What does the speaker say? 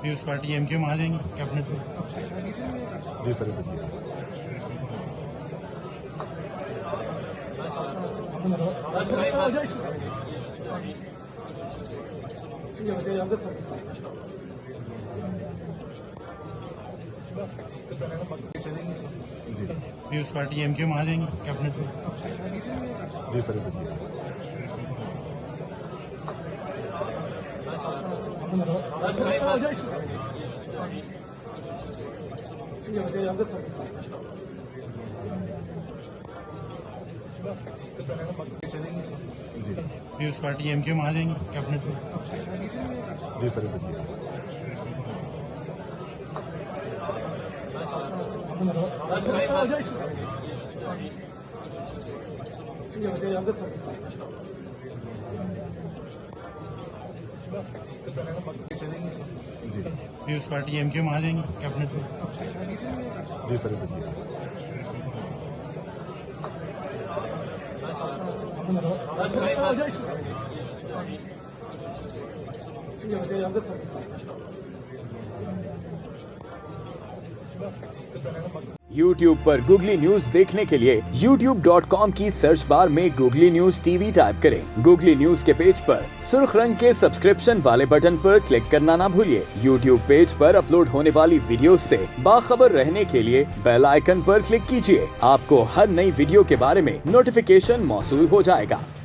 Peoples party MK में आ जाएंगे cabinet में। जी सर। पीपल्स पार्टी एमके में आ जाएंगे कैबिनेट में। जी सर। पीपल्स पार्टी एमके में आ जाएंगे कैबिनेट में। जी सर। पीपल्स पार्टी एमके में आ जाएंगे कैबिनेट में। जी सर। YouTube पर गूगली न्यूज देखने के लिए youtube.com की सर्च बार में गूगली न्यूज टीवी टाइप करें। गूगली न्यूज के पेज पर सुर्ख रंग के सब्सक्रिप्शन वाले बटन पर क्लिक करना ना भूलिए। YouTube पेज पर अपलोड होने वाली वीडियोस से बाखबर रहने के लिए बेल आइकन पर क्लिक कीजिए। आपको हर नई वीडियो के बारे में नोटिफिकेशन मौसूल हो जाएगा।